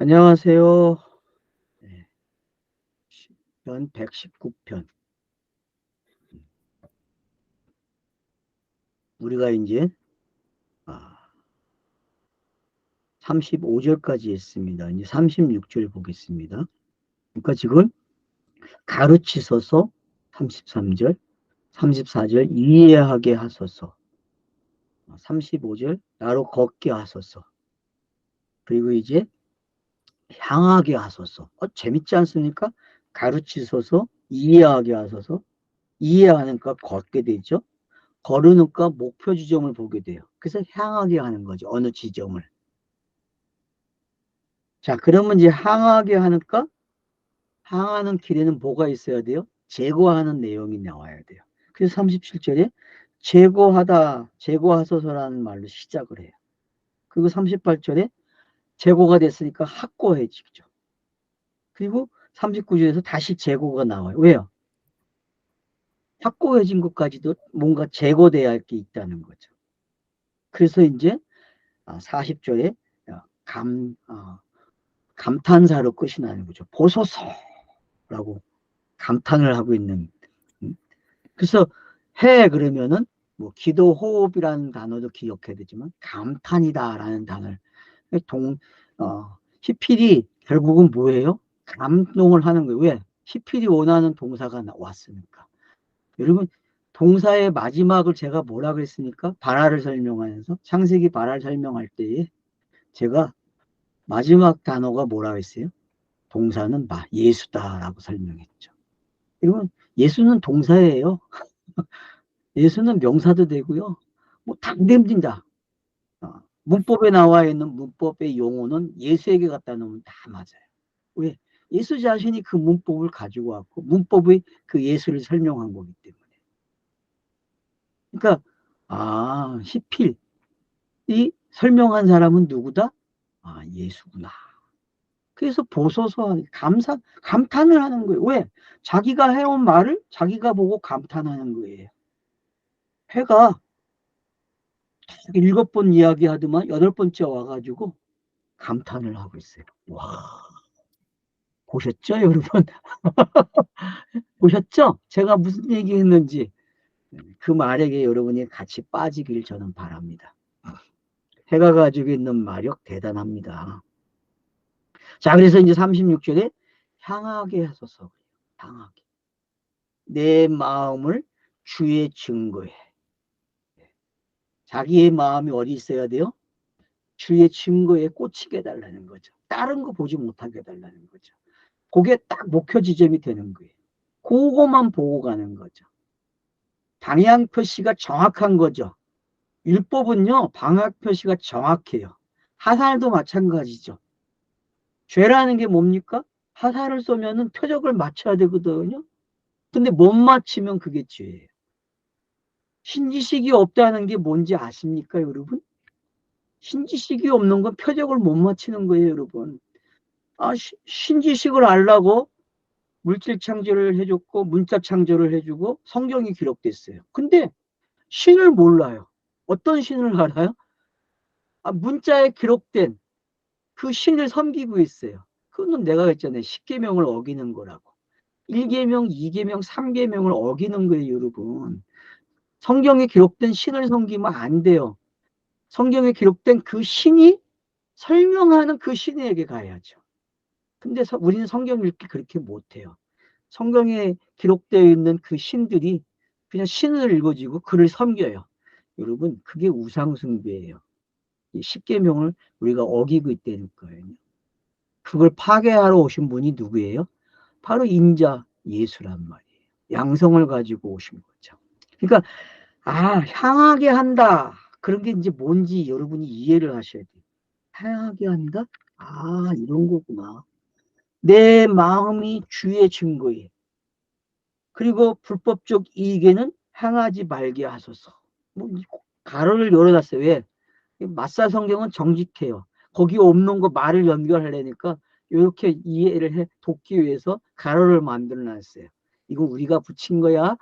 안녕하세요. 네, 편 119편. 우리가 이제 35절까지 했습니다. 이제 36절 보겠습니다. 그러니까 지금 가르치소서 33절, 34절 이해하게 하소서, 35절 나로 걷게 하소서, 그리고 이제 향하게 하소서. 재밌지 않습니까? 가르치소서, 이해하게 하소서, 이해하니까 걷게 되죠. 걸으니까 목표 지점을 보게 돼요. 그래서 향하게 하는 거죠. 어느 지점을. 자, 그러면 이제 향하게 하니까 향하는 길에는 뭐가 있어야 돼요? 제거하는 내용이 나와야 돼요. 그래서 37절에 제거하다, 제거하소서라는 말로 시작을 해요. 그리고 38절에 제거가 됐으니까 확고해지죠. 그리고 39절에서 다시 제거가 나와요. 왜요? 확고해진 것까지도 뭔가 제거돼야 할 게 있다는 거죠. 그래서 이제 40절에 감, 감탄사로 끝이 나는 거죠. 보소서라고 감탄을 하고 있는. 그래서 해 그러면은 뭐 기도 호흡이라는 단어도 기억해야 되지만 감탄이다라는 단어를 동 히필이 결국은 뭐예요? 감동을 하는 거예요. 왜? 히필이 원하는 동사가 왔으니까. 여러분 동사의 마지막을 제가 뭐라 그랬습니까? 발화를 설명하면서 창세기 발화를 설명할 때에 제가 마지막 단어가 뭐라 했어요? 동사는 예수다라고 설명했죠. 여러분 예수는 동사예요. 예수는 명사도 되고요. 뭐 당됩니다. 문법에 나와 있는 문법의 용어는 예수에게 갖다 놓으면 다 맞아요. 왜? 예수 자신이 그 문법을 가지고 왔고 문법의 그 예수를 설명한 거기 때문에. 그러니까 히필이 설명한 사람은 누구다? 예수구나. 그래서 보소서 감탄을 하는 거예요. 왜? 자기가 해온 말을 자기가 보고 감탄하는 거예요. 해가 7번 이야기하더만 8번째 와가지고 감탄을 하고 있어요. 와, 보셨죠, 여러분? 보셨죠? 제가 무슨 얘기 했는지 그 말에게 여러분이 같이 빠지길 저는 바랍니다. 해가 가지고 있는 마력 대단합니다. 자, 그래서 이제 36절에 향하게 하소서. 향하게. 내 마음을 주의 증거에. 자기의 마음이 어디 있어야 돼요? 주의 증거에 꽂히게 해달라는 거죠. 다른 거 보지 못하게 해달라는 거죠. 그게 딱 목표 지점이 되는 거예요. 그거만 보고 가는 거죠. 방향 표시가 정확한 거죠. 율법은요, 방향 표시가 정확해요. 하살도 마찬가지죠. 죄라는 게 뭡니까? 하살을 쏘면은 표적을 맞춰야 되거든요. 근데 못 맞추면 그게 죄예요. 신지식이 없다는 게 뭔지 아십니까, 여러분? 신지식이 없는 건 표적을 못 맞추는 거예요, 여러분. 신지식을 알라고 물질 창조를 해줬고 문자 창조를 해주고 성경이 기록됐어요. 근데 신을 몰라요. 어떤 신을 알아요? 문자에 기록된 그 신을 섬기고 있어요. 그거는 내가 했잖아요. 10계명을 어기는 거라고. 1계명, 2계명, 3계명을 어기는 거예요, 여러분. 성경에 기록된 신을 섬기면 안 돼요. 성경에 기록된 그 신이 설명하는 그 신에게 가야죠. 근데 우리는 성경 읽기 그렇게 못해요. 성경에 기록되어 있는 그 신들이 그냥 신을 읽어주고 그를 섬겨요. 여러분, 그게 우상숭배예요. 이 십계명을 우리가 어기고 있다는 거예요. 그걸 파괴하러 오신 분이 누구예요? 바로 인자 예수란 말이에요. 양성을 가지고 오신 거죠. 그러니까 향하게 한다. 그런 게 이제 뭔지 여러분이 이해를 하셔야 돼요. 향하게 한다? 이런 거구나. 내 마음이 주의 증거예요. 그리고 불법적 이익에는 향하지 말게 하소서. 뭐 가로를 열어놨어요. 왜? 마사 성경은 정직해요. 거기 없는 거 말을 연결하려니까 이렇게 이해를 돕기 위해서 가로를 만들어 놨어요. 이거 우리가 붙인 거야.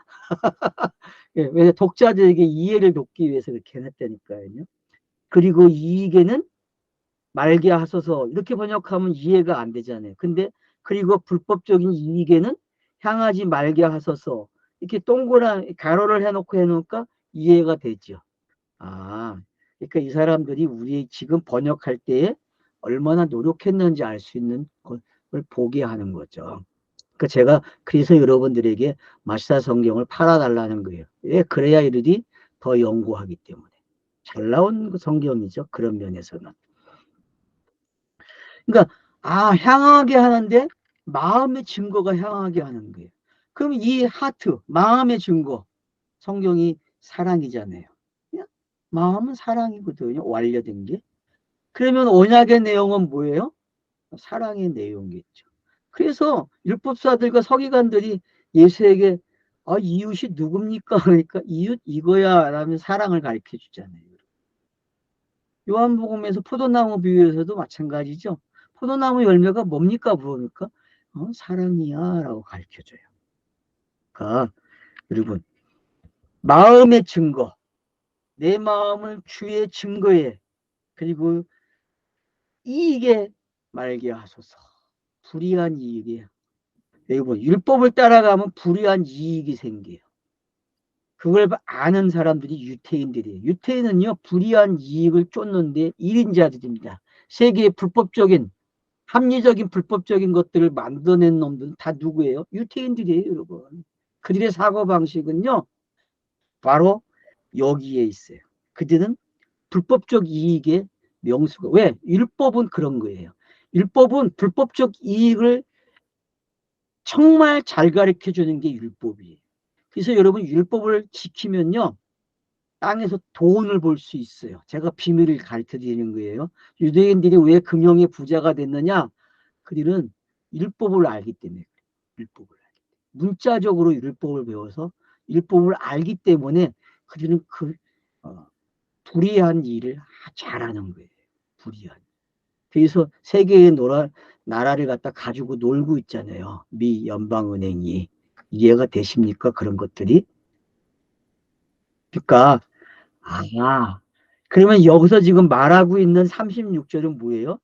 예, 왜 독자들에게 이해를 돕기 위해서 이렇게 해놨다니까요. 그리고 이익에는 말게 하소서 이렇게 번역하면 이해가 안 되잖아요. 근데 그리고 불법적인 이익에는 향하지 말게 하소서 이렇게 동그란 가로를 해놓으니까 이해가 되죠. 아, 그러니까 이 사람들이 우리 지금 번역할 때에 얼마나 노력했는지 알 수 있는 것을 보게 하는 거죠. 그러니까 제가 그래서 여러분들에게 마시아 성경을 팔아달라는 거예요. 왜? 그래야 이들이 더 연구하기 때문에. 잘 나온 성경이죠. 그런 면에서는. 그러니까 향하게 하는데 마음의 증거가 향하게 하는 거예요. 그럼 이 하트, 마음의 증거, 성경이 사랑이잖아요. 마음은 사랑이거든요. 완료된 게. 그러면 언약의 내용은 뭐예요? 사랑의 내용이겠죠. 그래서 율법사들과 서기관들이 예수에게 이웃이 누굽니까? 그러니까 이웃 이거야 라면 사랑을 가르쳐 주잖아요. 요한복음에서 포도나무 비유에서도 마찬가지죠. 포도나무 열매가 뭡니까? 물으니까 사랑이야 라고 가르쳐줘요. 그러니까 여러분 마음의 증거, 내 마음을 주의 증거에 그리고 이익에 말게 하소서. 불의한 이익에. 여러분 율법을 따라가면 불의한 이익이 생겨요. 그걸 아는 사람들이 유태인들이에요. 유태인은요 불의한 이익을 쫓는데 1인자들입니다. 세계의 불법적인 합리적인 불법적인 것들을 만들어낸 놈들은 다 누구예요? 유태인들이에요, 여러분. 그들의 사고방식은요, 바로 여기에 있어요. 그들은 불법적 이익의 명수가. 왜? 율법은 그런 거예요. 율법은 불법적 이익을 정말 잘 가르쳐 주는 게 율법이에요. 그래서 여러분, 율법을 지키면요, 땅에서 돈을 벌 수 있어요. 제가 비밀을 가르쳐 드리는 거예요. 유대인들이 왜 금융의 부자가 됐느냐? 그들은 율법을 알기 때문에 율법을 알기 때문에. 문자적으로 율법을 배워서 율법을 알기 때문에 그들은 어, 불의한 일을 잘하는 거예요. 불의한. 그래서 세계의 나라를 갖다 가지고 놀고 있잖아요. 미 연방은행이. 이해가 되십니까? 그런 것들이. 그러니까 그러면 여기서 지금 말하고 있는 36절은 뭐예요?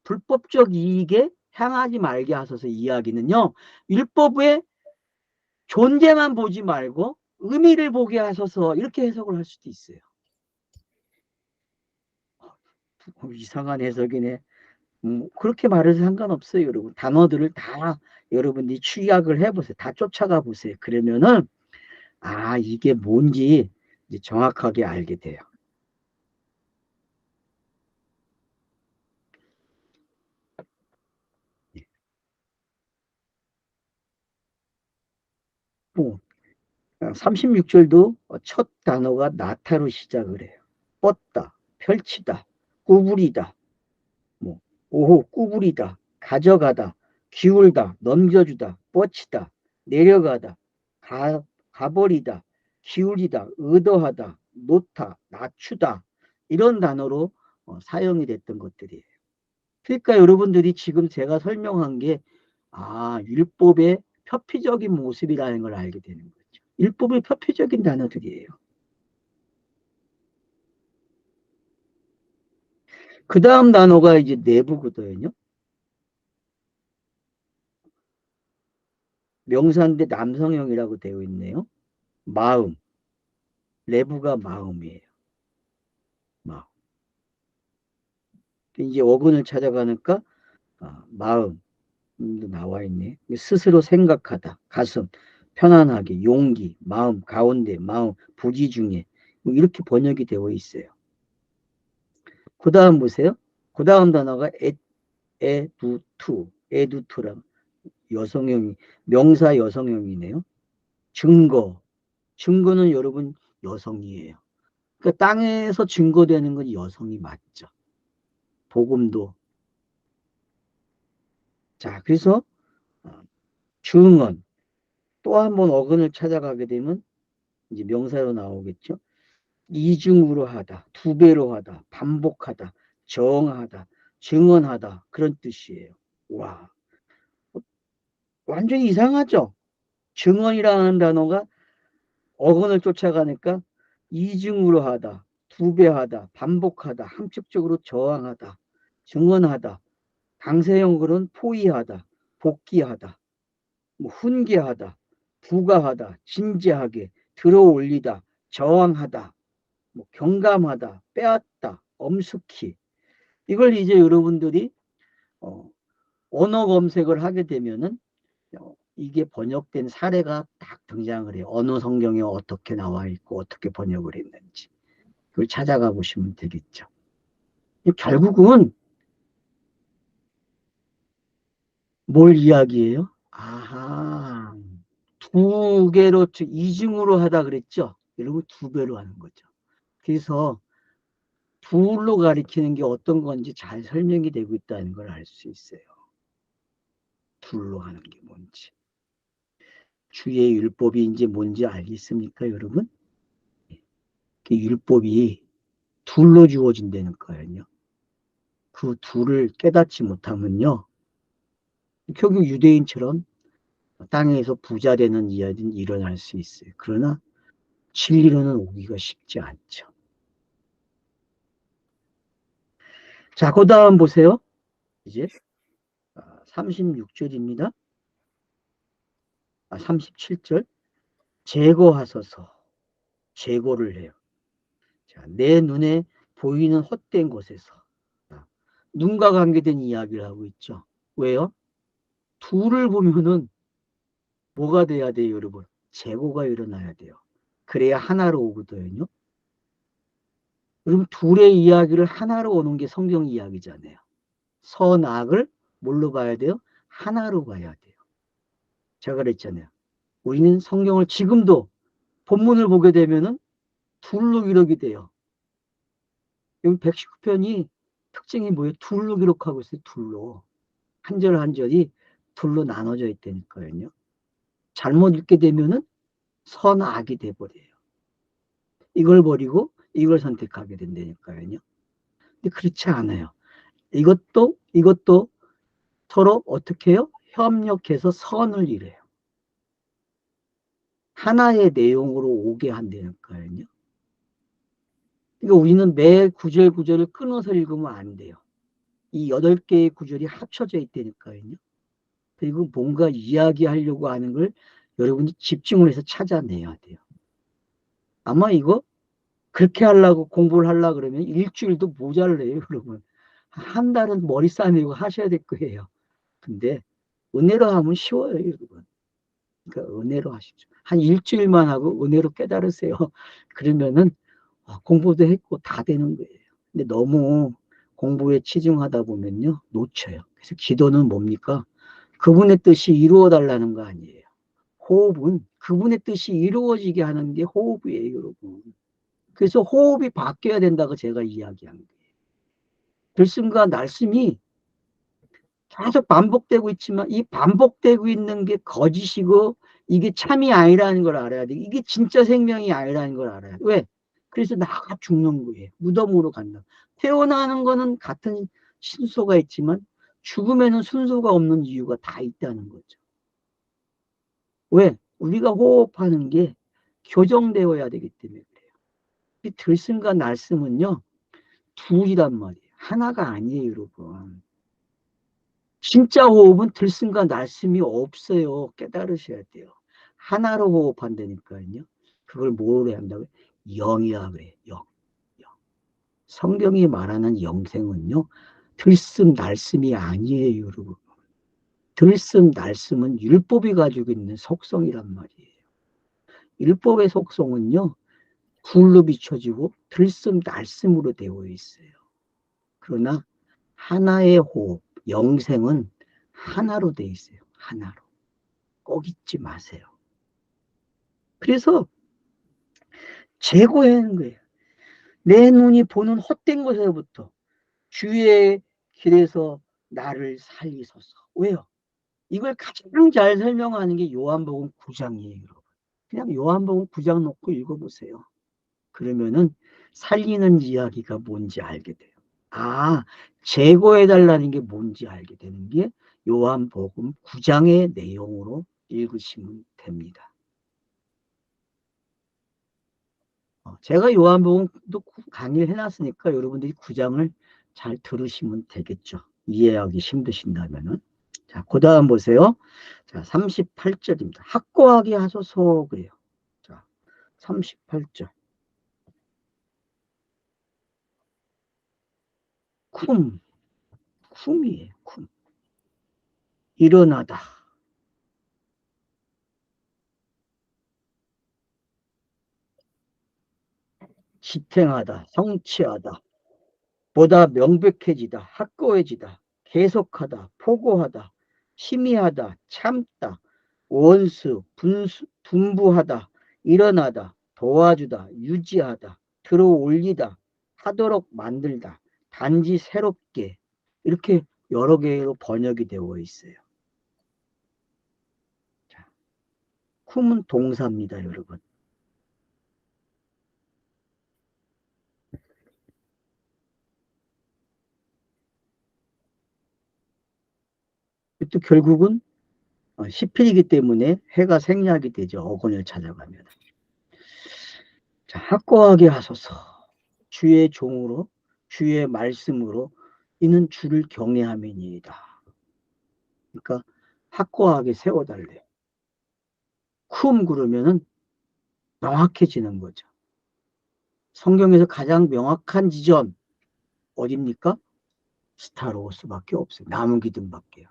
불법적 이익에 향하지 말게 하소서 이야기는요. 율법의 존재만 보지 말고 의미를 보게 하소서 이렇게 해석을 할 수도 있어요. 이상한 해석이네. 그렇게 말해도 상관없어요, 여러분. 단어들을 다 여러분들이 취약을 해보세요. 다 쫓아가 보세요. 그러면은 이게 뭔지 이제 정확하게 알게 돼요. 뭐, 36절도 첫 단어가 나타로 시작을 해요. 뻗다, 펼치다, 구부리다, 뭐, 오호, 구부리다, 가져가다, 기울다, 넘겨주다, 뻗치다, 내려가다, 가버리다, 기울이다, 의도하다, 놓다, 낮추다, 이런 단어로 사용이 됐던 것들이에요. 그러니까 여러분들이 지금 제가 설명한 게, 율법의 표피적인 모습이라는 걸 알게 되는 거죠. 율법의 표피적인 단어들이에요. 그 다음 단어가 이제 내부거든요. 명사인데 남성형이라고 되어 있네요. 마음. 내부가 마음이에요. 마음. 이제 어근을 찾아가니까 마음도 나와 있네. 스스로 생각하다. 가슴. 편안하게. 용기. 마음. 가운데. 마음. 부지 중에. 뭐 이렇게 번역이 되어 있어요. 그 다음 보세요. 그 다음 단어가 에두투. 에두투랑 여성형이 명사 여성형이네요. 증거. 증거는 여러분 여성이에요. 그러니까 땅에서 증거되는 건 여성이 맞죠. 복음도. 자, 그래서 증언. 또 한 번 어근을 찾아가게 되면 이제 명사로 나오겠죠. 이중으로 하다, 두 배로 하다, 반복하다, 정하다, 증언하다 그런 뜻이에요. 와, 완전히 이상하죠. 증언이라는 단어가 어근을 쫓아가니까 이중으로 하다, 두 배 하다, 반복하다, 함축적으로 저항하다. 증언하다. 강세형으로는 포위하다, 복귀하다, 뭐 훈계하다, 부가하다, 진지하게, 들어올리다, 저항하다, 뭐 경감하다, 빼앗다, 엄숙히. 이걸 이제 여러분들이 언어 검색을 하게 되면은 이게 번역된 사례가 딱 등장을 해요. 어느 성경에 어떻게 나와 있고 어떻게 번역을 했는지. 그걸 찾아가 보시면 되겠죠. 결국은 뭘 이야기해요? 아하, 두 개로, 이중으로 하다 그랬죠? 여러분, 두 배로 하는 거죠. 그래서 둘로 가리키는 게 어떤 건지 잘 설명이 되고 있다는 걸 알 수 있어요. 둘로 하는 게 뭔지. 주의 율법이 이제 뭔지 알겠습니까, 여러분? 그 율법이 둘로 주어진다는 거예요. 그 둘을 깨닫지 못하면요, 결국 유대인처럼 땅에서 부자 되는 일은 일어날 수 있어요. 그러나 진리로는 오기가 쉽지 않죠. 자, 그 다음 보세요. 이제 36절입니다. 37절. 제거하소서. 제거를 해요. 자, 내 눈에 보이는 헛된 곳에서. 눈과 관계된 이야기를 하고 있죠. 왜요? 둘을 보면은 뭐가 돼야 돼요, 여러분? 제거가 일어나야 돼요. 그래야 하나로 오거든요. 그럼 둘의 이야기를 하나로 오는 게 성경 이야기잖아요. 선악을 뭘로 봐야 돼요? 하나로 봐야 돼요. 제가 그랬잖아요. 우리는 성경을 지금도 본문을 보게 되면은 둘로 기록이 돼요. 여기 119편이 특징이 뭐예요? 둘로 기록하고 있어요. 둘로. 한 절 한 절이 둘로 나눠져 있다니까요. 잘못 읽게 되면은 선악이 돼버려요. 이걸 버리고 이걸 선택하게 된다니까요. 근데 그렇지 않아요. 이것도 서로 어떻게 해요? 협력해서 선을 이래요. 하나의 내용으로 오게 한다니까요. 그러니까 우리는 매 구절 구절을 끊어서 읽으면 안 돼요. 이 8개의 구절이 합쳐져 있다니까요. 그리고 뭔가 이야기하려고 하는 걸 여러분이 집중을 해서 찾아내야 돼요. 아마 이거 그렇게 하려고 공부를 하려고 그러면 일주일도 모자라요, 여러분. 한 달은 머리 싸매고 하셔야 될 거예요. 근데 은혜로 하면 쉬워요, 여러분. 그러니까 은혜로 하십시오. 한 일주일만 하고 은혜로 깨달으세요. 그러면은 공부도 했고 다 되는 거예요. 근데 너무 공부에 치중하다 보면요, 놓쳐요. 그래서 기도는 뭡니까? 그분의 뜻이 이루어 달라는 거 아니에요. 호흡은 그분의 뜻이 이루어지게 하는 게 호흡이에요, 여러분. 그래서 호흡이 바뀌어야 된다고 제가 이야기한 거예요. 들숨과 날숨이 계속 반복되고 있지만 이 반복되고 있는 게 거짓이고 이게 참이 아니라는 걸 알아야 돼. 이게 진짜 생명이 아니라는 걸 알아야 돼. 왜? 그래서 나가 죽는 거예요. 무덤으로 간다. 태어나는 거는 같은 순서가 있지만 죽음에는 순서가 없는 이유가 다 있다는 거죠. 왜? 우리가 호흡하는 게 교정되어야 되기 때문에 그래요. 이 들숨과 날숨은요, 둘이란 말이에요. 하나가 아니에요, 여러분. 진짜 호흡은 들숨과 날숨이 없어요. 깨달으셔야 돼요. 하나로 호흡한다니까요. 그걸 뭐로 한다고요? 영이라 그래요. 영. 영. 성경이 말하는 영생은요, 들숨 날숨이 아니에요, 여러분. 들숨 날숨은 율법이 가지고 있는 속성이란 말이에요. 율법의 속성은요, 불로 비춰지고 들숨 날숨으로 되어 있어요. 그러나 하나의 호흡, 영생은 하나로 되어 있어요. 하나로. 꼭 잊지 마세요. 그래서 제거하는 거예요. 내 눈이 보는 헛된 것에서부터 주의 길에서 나를 살리소서. 왜요? 이걸 가장 잘 설명하는 게 요한복음 9장이에요. 여러분. 그냥 요한복음 9장 놓고 읽어보세요. 그러면은 살리는 이야기가 뭔지 알게 돼요. 아, 제거해달라는 게 뭔지 알게 되는 게 요한복음 9장의 내용으로 읽으시면 됩니다. 제가 요한복음도 강의를 해놨으니까 여러분들이 9장을 잘 들으시면 되겠죠. 이해하기 힘드신다면은. 자, 그 다음 보세요. 자, 38절입니다. 확고하게 하소서 그래요. 자, 38절. 쿰, 쿰이에요. 쿰. 일어나다, 지탱하다, 성취하다, 보다 명백해지다, 확고해지다, 계속하다, 포고하다, 희미하다, 참다, 원수, 분부하다, 일어나다, 도와주다, 유지하다, 들어올리다, 하도록 만들다, 단지 새롭게 이렇게 여러 개로 번역이 되어 있어요. 자, 쿰은 동사입니다, 여러분. 또 결국은 10필이기 때문에 해가 생략이 되죠. 어근을 찾아가면. 자, 확고하게 하소서. 주의 종으로 주의 말씀으로 이는 주를 경외함이니이다. 그러니까 확고하게 세워달래. 쿰 그러면은 명확해지는 거죠. 성경에서 가장 명확한 지점 어딥니까? 스타로스밖에 없어요. 나무 기둥밖에요.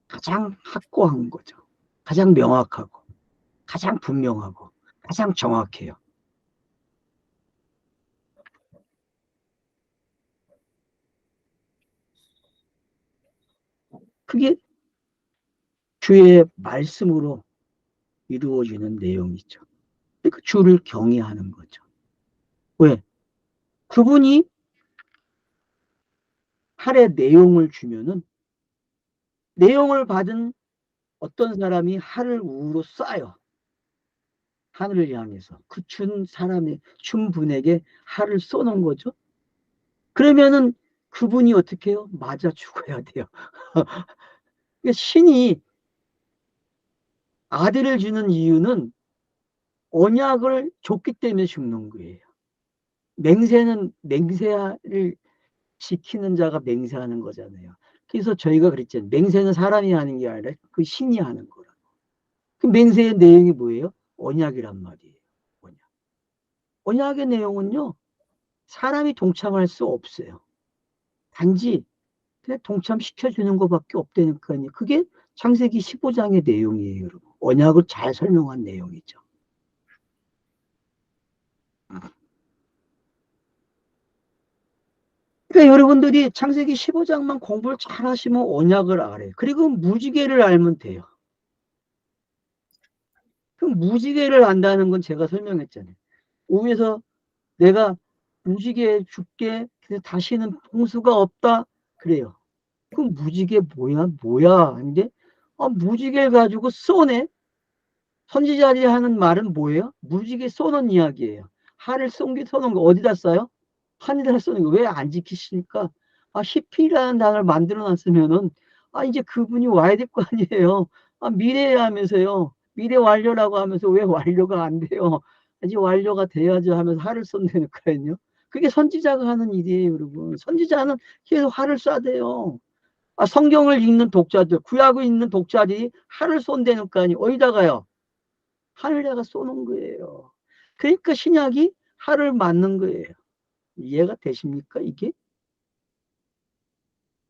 가장 확고한 거죠. 가장 명확하고 가장 분명하고 가장 정확해요. 그게 주의 말씀으로 이루어지는 내용이죠. 그러니까 주를 경외하는 거죠. 왜? 그분이 할의 내용을 주면은 내용을 받은 어떤 사람이 할을 우로 쏴요. 하늘을 향해서 그 준 사람의 준 분에게 할을 쏘는 거죠. 그러면은 그분이 어떻게 해요? 맞아 죽어야 돼요. 그러니까 신이 아들을 주는 이유는 언약을 줬기 때문에 죽는 거예요. 맹세는 맹세를 지키는 자가 맹세하는 거잖아요. 그래서 저희가 그랬잖아요. 맹세는 사람이 하는 게 아니라 그 신이 하는 거라. 그 맹세의 내용이 뭐예요? 언약이란 말이에요. 언약. 언약의 내용은요, 사람이 동참할 수 없어요. 단지 그냥 동참시켜주는 것밖에 없다니까요. 그게 창세기 15장의 내용이에요, 여러분. 언약을 잘 설명한 내용이죠. 그러니까 여러분들이 창세기 15장만 공부를 잘 하시면 언약을 알아요. 그리고 무지개를 알면 돼요. 그럼 무지개를 안다는 건 제가 설명했잖아요. 위에서 내가 무지개 줄게. 그래서 다시는 홍수가 없다. 그래요. 그럼 무지개 뭐야? 뭐야? 근데 무지개를 가지고 쏘네. 선지자들이 하는 말은 뭐예요? 무지개 쏘는 이야기예요. 하늘 쏜게 쏘는 거 어디다 써요? 하늘에다 쏘는 거. 왜 안 지키십니까? 히피라는 단어를 만들어 놨으면은 이제 그분이 와야 될 거 아니에요. 미래에 하면서요. 미래 완료라고 하면서 왜 완료가 안 돼요? 아직 완료가 돼야죠 하면서 화를 쏜다니까요. 그게 선지자가 하는 일이에요, 여러분. 선지자는 계속 화를 쏴대요. 성경을 읽는 독자들, 구약을 읽는 독자들이 화를 쏜다니까요. 어디다가요? 하늘에다가 쏘는 거예요. 그러니까 신약이 화를 맞는 거예요. 이해가 되십니까, 이게?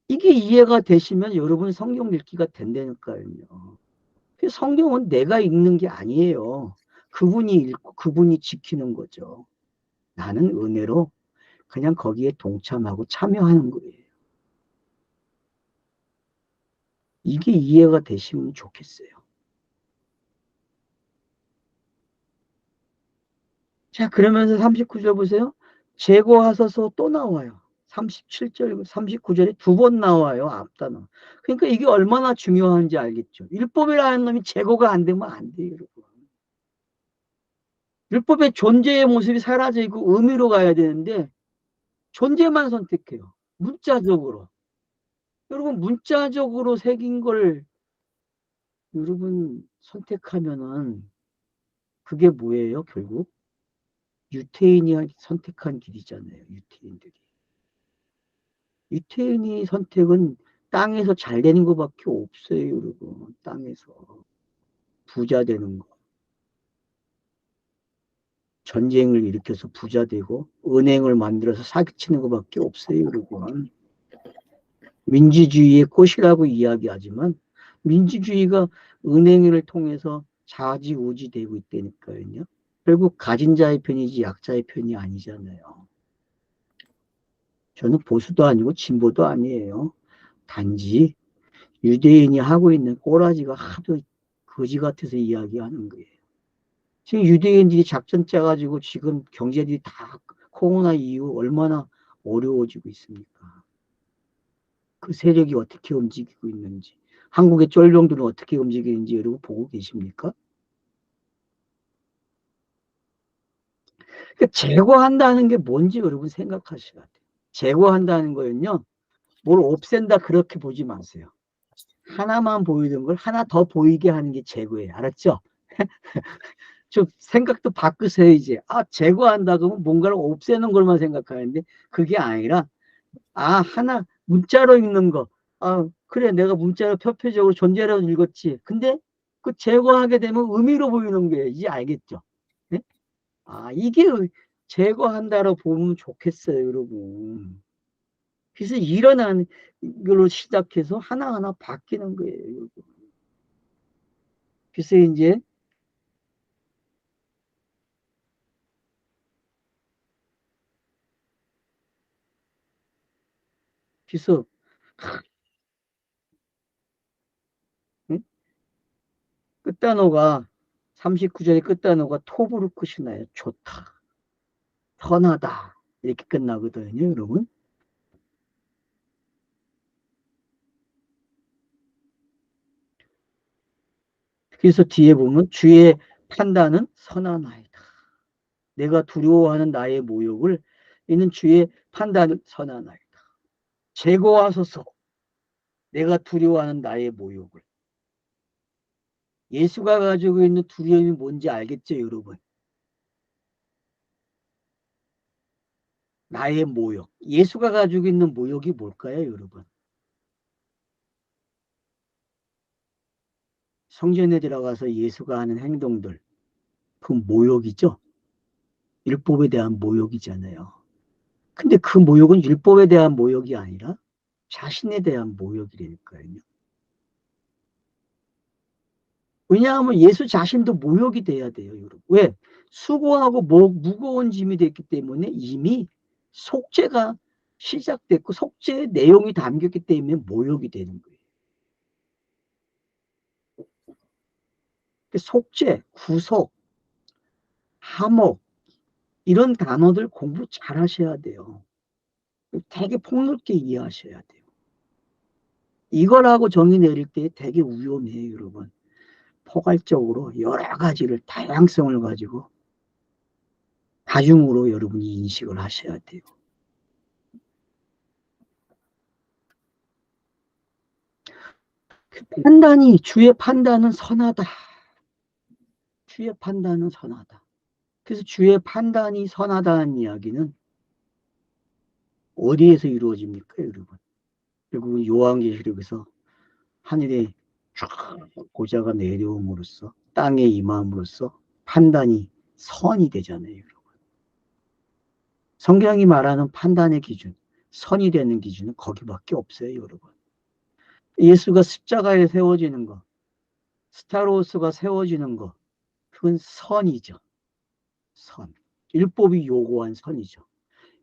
이게 이해가 되시면 여러분 성경 읽기가 된다니까요. 성경은 내가 읽는 게 아니에요. 그분이 읽고 그분이 지키는 거죠. 나는 은혜로 그냥 거기에 동참하고 참여하는 거예요. 이게 이해가 되시면 좋겠어요. 자, 그러면서 39절 보세요. 제거하소서 또 나와요. 37절, 39절에 두 번 나와요. 앞단어. 그러니까 이게 얼마나 중요한지 알겠죠. 율법이라는 놈이 제거가 안 되면 안 돼요, 여러분. 율법의 존재의 모습이 사라지고 의미로 가야 되는데 존재만 선택해요. 문자적으로. 여러분 문자적으로 새긴 걸 여러분 선택하면은 그게 뭐예요, 결국? 유태인이 선택한 길이잖아요. 유태인들이. 유태인의 선택은 땅에서 잘 되는 것밖에 없어요, 여러분. 땅에서 부자 되는 거. 전쟁을 일으켜서 부자 되고 은행을 만들어서 사기치는 것밖에 없어요, 여러분. 민주주의의 꽃이라고 이야기하지만 민주주의가 은행을 통해서 좌지우지 되고 있다니까요. 결국 가진 자의 편이지 약자의 편이 아니잖아요. 저는 보수도 아니고 진보도 아니에요. 단지 유대인이 하고 있는 꼬라지가 하도 거지 같아서 이야기하는 거예요. 지금 유대인들이 작전 짜가지고 지금 경제들이 다 코로나 이후 얼마나 어려워지고 있습니까? 그 세력이 어떻게 움직이고 있는지, 한국의 쫄병들은 어떻게 움직이는지 여러분 보고 계십니까? 그러니까 제거한다는 게 뭔지 여러분 생각하셔야 돼요. 제거한다는 거는요, 뭘 없앤다 그렇게 보지 마세요. 하나만 보이던 걸 하나 더 보이게 하는 게 제거예요. 알았죠? 좀 생각도 바꾸세요, 이제. 아, 제거한다 그러면 뭔가를 없애는 걸만 생각하는데 그게 아니라 하나 문자로 읽는 거. 그래, 내가 문자로 표표적으로 존재라고 읽었지. 근데 그 제거하게 되면 의미로 보이는 거예요. 이제 알겠죠? 네? 이게 제거한다로 보면 좋겠어요, 여러분. 그래서 일어난 걸로 시작해서 하나하나 바뀌는 거예요, 여러분. 그래서 이제, 그래서, 응? 끝단어가, 39절의 끝단어가 톱으로 끝이 나요. 좋다. 선하다. 이렇게 끝나거든요, 여러분. 그래서 뒤에 보면 주의 판단은 선하나이다. 내가 두려워하는 나의 모욕을 이는 주의 판단은 선하나이다. 제거하소서. 내가 두려워하는 나의 모욕을. 예수가 가지고 있는 두려움이 뭔지 알겠죠, 여러분? 나의 모욕. 예수가 가지고 있는 모욕이 뭘까요, 여러분? 성전에 들어가서 예수가 하는 행동들. 그 모욕이죠? 율법에 대한 모욕이잖아요. 근데 그 모욕은 율법에 대한 모욕이 아니라 자신에 대한 모욕이라니까요. 왜냐하면 예수 자신도 모욕이 돼야 돼요, 여러분. 왜? 수고하고 무거운 짐이 됐기 때문에 이미 속죄가 시작됐고 속죄의 내용이 담겼기 때문에 모욕이 되는 거예요. 속죄, 구속, 화목 이런 단어들 공부 잘 하셔야 돼요. 되게 폭넓게 이해하셔야 돼요. 이거라고 정의 내릴 때 되게 위험해요, 여러분. 포괄적으로 여러 가지를 다양성을 가지고 다중으로 여러분이 인식을 하셔야 돼요. 주의 판단은 선하다. 주의 판단은 선하다. 그래서 주의 판단이 선하다는 이야기는 어디에서 이루어집니까, 여러분? 결국 요한계시록에서 하늘에 쫙 보좌가 내려옴으로써 땅에 임함으로써 판단이 선이 되잖아요, 여러분. 성경이 말하는 판단의 기준, 선이 되는 기준은 거기밖에 없어요, 여러분. 예수가 십자가에 세워지는 거, 스타로스가 세워지는 거, 그건 선이죠. 선. 율법이 요구한 선이죠.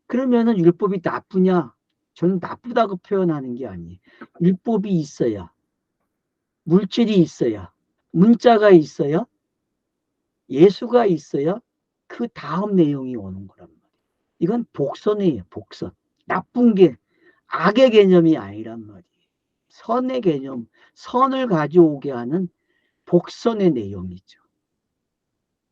그러면은 율법이 나쁘냐? 저는 나쁘다고 표현하는 게 아니에요. 율법이 있어야, 물질이 있어야, 문자가 있어야, 예수가 있어야 그 다음 내용이 오는 거란 말이에요. 이건 복선이에요, 복선. 나쁜 게 악의 개념이 아니란 말이에요. 선의 개념, 선을 가져오게 하는 복선의 내용이죠.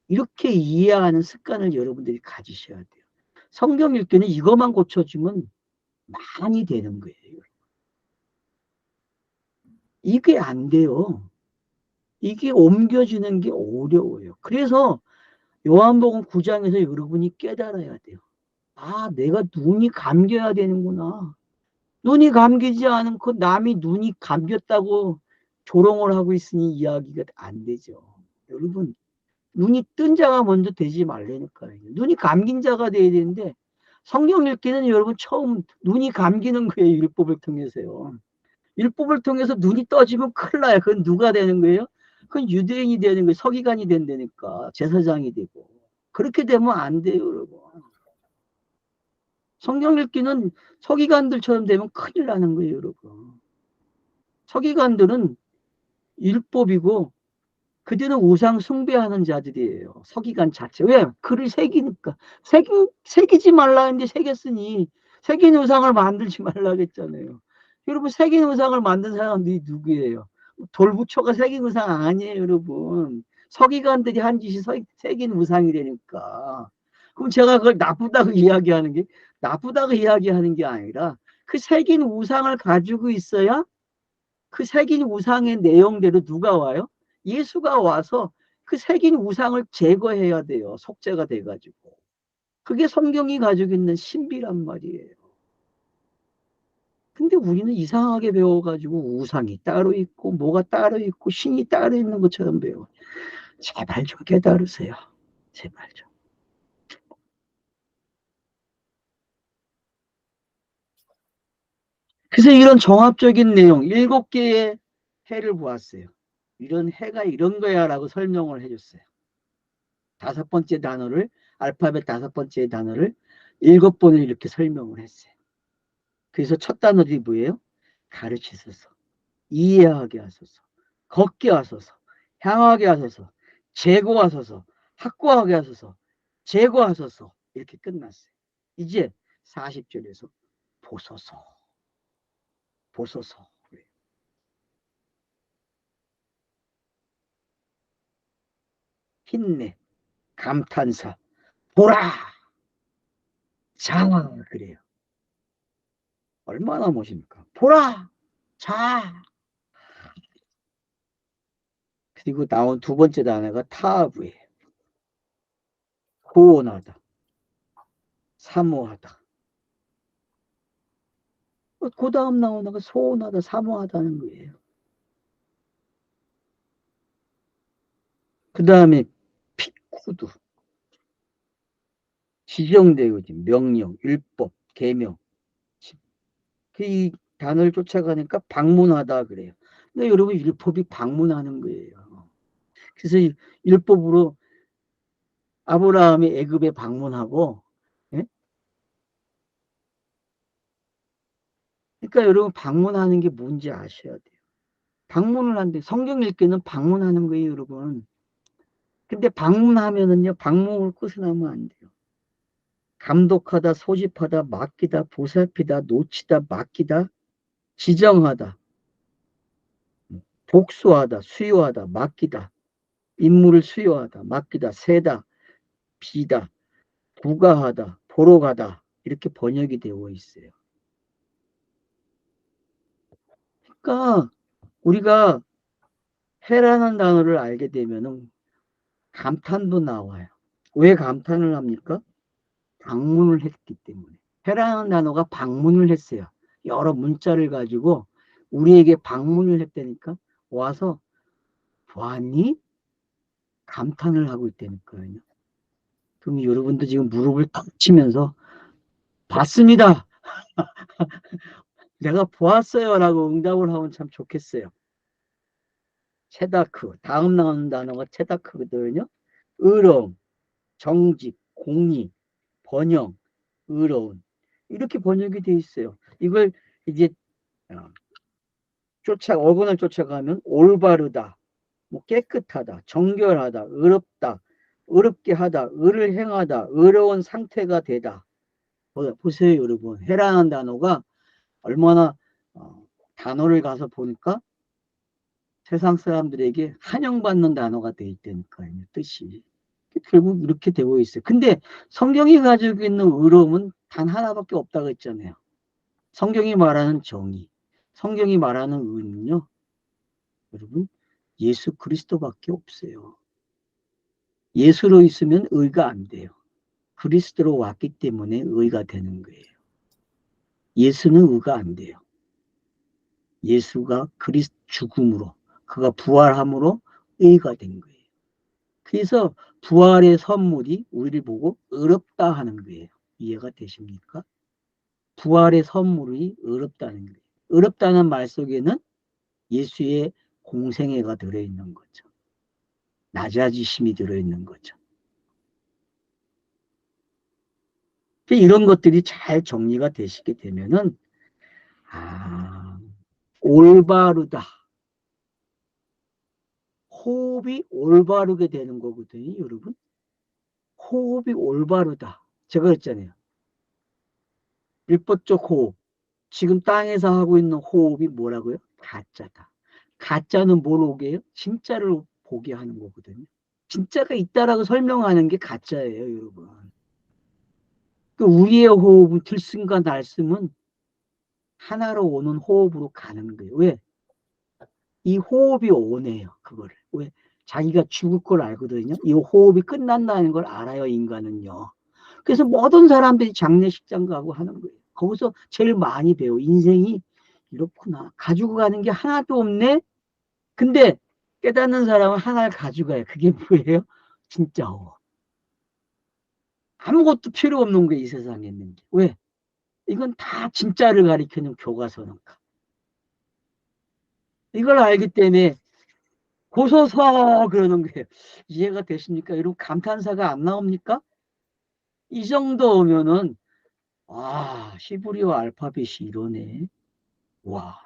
이렇게 이해하는 습관을 여러분들이 가지셔야 돼요. 성경 읽기는 이것만 고쳐주면 많이 되는 거예요. 이게 안 돼요. 이게 옮겨지는 게 어려워요. 그래서 요한복음 9장에서 여러분이 깨달아야 돼요. 내가 눈이 감겨야 되는구나. 눈이 감기지 않고 남이 눈이 감겼다고 조롱을 하고 있으니 이야기가 안 되죠. 여러분, 눈이 뜬 자가 먼저 되지 말라니까요. 눈이 감긴 자가 돼야 되는데, 성경 읽기는 여러분 처음 눈이 감기는 거예요. 율법을 통해서요. 율법을 통해서 눈이 떠지면 큰일 나요. 그건 누가 되는 거예요? 그건 유대인이 되는 거예요. 서기관이 된다니까. 제사장이 되고. 그렇게 되면 안 돼요, 여러분. 성경 읽기는 서기관들처럼 되면 큰일 나는 거예요, 여러분. 서기관들은 율법이고 그들은 우상 숭배하는 자들이에요. 서기관 자체. 왜? 글을 새기니까. 새기지 말라 했는데 새겼으니 새긴 우상을 만들지 말라 했잖아요. 여러분, 새긴 우상을 만든 사람들이 누구예요? 돌부처가 새긴 우상 아니에요, 여러분. 서기관들이 한 짓이 새긴 우상이라니까. 그럼 제가 그걸 나쁘다고 이야기하는 게, 나쁘다고 이야기하는 게 아니라 그 새긴 우상을 가지고 있어야 그 새긴 우상의 내용대로 누가 와요? 예수가 와서 그 새긴 우상을 제거해야 돼요. 속죄가 돼가지고. 그게 성경이 가지고 있는 신비란 말이에요. 근데 우리는 이상하게 배워가지고 우상이 따로 있고 뭐가 따로 있고 신이 따로 있는 것처럼 배워. 제발 좀 깨달으세요. 제발 좀. 그래서 이런 종합적인 내용 7개의 해를 보았어요. 이런 해가 이런 거야 라고 설명을 해줬어요. 5번째 단어를, 알파벳 5번째 단어를 7번을 이렇게 설명을 했어요. 그래서 첫 단어들이 뭐예요? 가르치소서, 이해하게 하소서, 걷게 하소서, 향하게 하소서, 제고하소서, 확고하게 하소서, 제고하소서. 이렇게 끝났어요. 이제 40절에서 보소서, 보소서. 힘내, 감탄사, 보라, 자, 그래요. 얼마나 멋입니까? 보라, 자. 그리고 나온 2번째 단어가 타부예요. 고온하다, 사모하다. 그 다음 나오는 거 소원하다, 사모하다는 거예요. 그 다음에 피쿠드, 지정되어진 명령, 율법, 계명. 이 단어를 쫓아가니까 방문하다 그래요. 근데 여러분, 율법이 방문하는 거예요. 그래서 율법으로 아브라함이 애굽에 방문하고, 예? 그러니까 여러분, 방문하는 게 뭔지 아셔야 돼요. 방문을 하는데 성경 읽기는 방문하는 거예요, 여러분. 근데 방문하면은요, 방문을 끝으로 안 돼요. 감독하다, 소집하다, 맡기다, 보살피다, 놓치다, 맡기다, 지정하다, 복수하다, 수요하다, 맡기다, 임무를 수요하다, 맡기다, 세다, 비다, 부가하다, 보러 가다. 이렇게 번역이 되어 있어요. 그러니까 우리가 해라는 단어를 알게 되면은 감탄도 나와요. 왜 감탄을 합니까? 방문을 했기 때문에. 해라는 단어가 방문을 했어요. 여러 문자를 가지고 우리에게 방문을 했다니까 와서 보았니? 감탄을 하고 있다니까요. 그럼 여러분도 지금 무릎을 탁 치면서 봤습니다. 내가 보았어요. 라고 응답을 하면 참 좋겠어요. 체다크. 다음 나오는 단어가 체다크거든요. 의로움, 정직, 공의, 번영, 의로운. 이렇게 번역이 돼 있어요. 이걸 이제 어근을 쫓아가면 올바르다, 뭐 깨끗하다, 정결하다, 의롭다, 의롭게 하다, 의를 행하다, 의로운 상태가 되다. 보세요, 여러분. 해라는 단어가 얼마나 단어를 가서 보니까 세상 사람들에게 환영받는 단어가 돼 있다니까요. 뜻이. 결국 이렇게 되어 있어요. 근데 성경이 가지고 있는 의로움은 단 하나밖에 없다고 했잖아요. 성경이 말하는 정의, 성경이 말하는 의는요, 여러분, 예수 그리스도밖에 없어요. 예수로 있으면 의가 안 돼요. 그리스도로 왔기 때문에 의가 되는 거예요. 예수는 의가 안 돼요. 예수가 그리스도 죽음으로, 그가 부활함으로 의가 된 거예요. 그래서 부활의 선물이 우리를 보고 의롭다 하는 거예요. 이해가 되십니까? 부활의 선물이 의롭다는 거예요. 의롭다는 말 속에는 예수의 공생애가 들어있는 거죠. 낮아지심이 들어있는 거죠. 이런 것들이 잘 정리가 되시게 되면은, 아, 올바르다. 호흡이 올바르게 되는 거거든요, 여러분. 호흡이 올바르다. 제가 그랬잖아요. 율법적 호흡. 지금 땅에서 하고 있는 호흡이 뭐라고요? 가짜다. 가짜는 뭘 오게 해요? 진짜를 보게 하는 거거든요. 진짜가 있다라고 설명하는 게 가짜예요, 여러분. 그 우리의 호흡은 들숨과 날숨은 하나로 오는 호흡으로 가는 거예요. 왜? 이 호흡이 오네요, 그거를. 왜? 자기가 죽을 걸 알거든요. 이 호흡이 끝난다는 걸 알아요, 인간은요. 그래서 모든 사람들이 장례식장 가고 하는 거예요. 거기서 제일 많이 배워. 인생이 이렇구나. 가지고 가는 게 하나도 없네? 근데 깨닫는 사람은 하나를 가져가요. 그게 뭐예요? 진짜 호흡. 아무것도 필요 없는 거예요, 이 세상에 있는 게. 왜? 이건 다 진짜를 가리키는 교과서니까. 이걸 알기 때문에 고소서 그러는 거예요. 이해가 되십니까? 여러분 감탄사가 안 나옵니까? 이 정도면은 아 히브리어 알파벳이 이러네. 와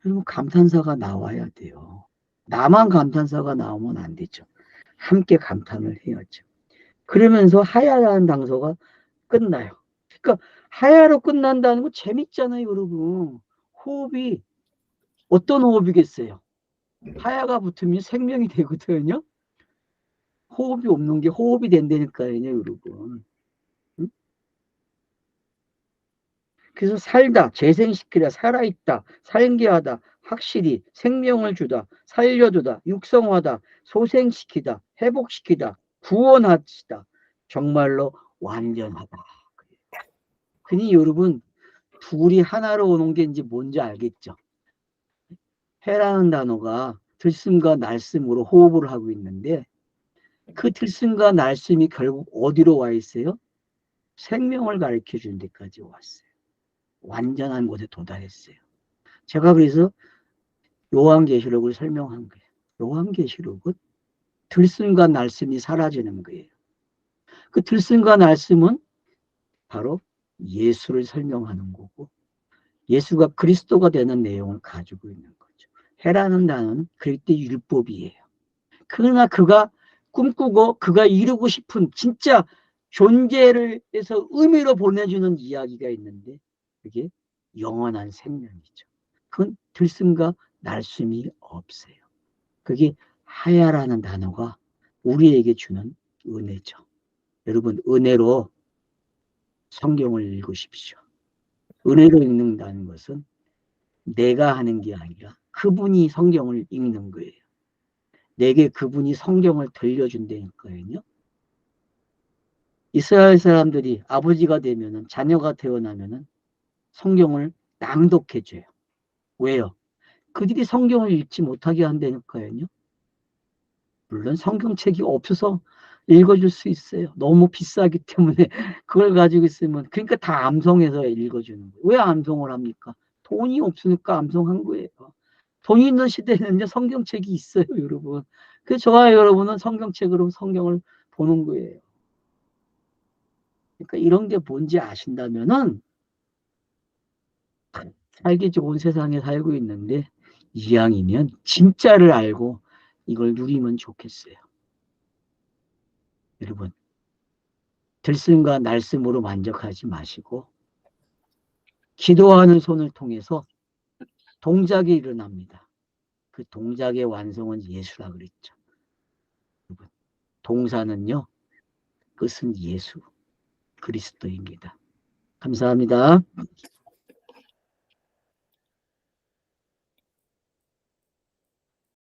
여러분 감탄사가 나와야 돼요. 나만 감탄사가 나오면 안 되죠. 함께 감탄을 해야죠. 그러면서 하야라는 단서가 끝나요. 그러니까 하야로 끝난다는 거 재밌잖아요, 여러분. 호흡이 어떤 호흡이겠어요? 하야가 붙으면 생명이 되거든요. 호흡이 없는 게 호흡이 된다니까요, 여러분. 응? 그래서 살다, 재생시키다, 살아있다, 살게하다, 확실히 생명을 주다, 살려주다, 육성하다, 소생시키다, 회복시키다, 구원하시다, 정말로 완전하다. 그니 여러분 둘이 하나로 오는 게 이제 뭔지 알겠죠? 해라는 단어가 들숨과 날숨으로 호흡을 하고 있는데 그 들숨과 날숨이 결국 어디로 와 있어요? 생명을 가르쳐 준 데까지 왔어요. 완전한 곳에 도달했어요. 제가 그래서 요한계시록을 설명한 거예요. 요한계시록은 들숨과 날숨이 사라지는 거예요. 그 들숨과 날숨은 바로 예수를 설명하는 거고 예수가 그리스도가 되는 내용을 가지고 있는 거죠. 해라는 단어는 그리스도의 율법이에요. 그러나 그가 꿈꾸고 그가 이루고 싶은 진짜 존재를 해서 의미로 보내주는 이야기가 있는데 그게 영원한 생명이죠. 그건 들숨과 날숨이 없어요. 그게 하야라는 단어가 우리에게 주는 은혜죠. 여러분 은혜로 성경을 읽으십시오. 은혜로 읽는다는 것은 내가 하는 게 아니라 그분이 성경을 읽는 거예요. 내게 그분이 성경을 들려준다니까요. 이스라엘 사람들이 아버지가 되면은 자녀가 태어나면은 성경을 낭독해줘요. 왜요? 그들이 성경을 읽지 못하게 한다니까요. 물론 성경책이 없어서 읽어줄 수 있어요. 너무 비싸기 때문에 그걸 가지고 있으면 그러니까 다 암송해서 읽어주는 거예요. 왜 암송을 합니까? 돈이 없으니까 암송한 거예요. 돈이 있는 시대에는 성경책이 있어요, 여러분. 그래서 저와 여러분은 성경책으로 성경을 보는 거예요. 그러니까 이런 게 뭔지 아신다면은 살기 좋은 세상에 살고 있는데 이왕이면 진짜를 알고 이걸 누리면 좋겠어요. 여러분 들숨과 날숨으로 만족하지 마시고 기도하는 손을 통해서 동작이 일어납니다. 그 동작의 완성은 예수라 그랬죠. 여러분 동사는요 끝은 예수 그리스도입니다. 감사합니다.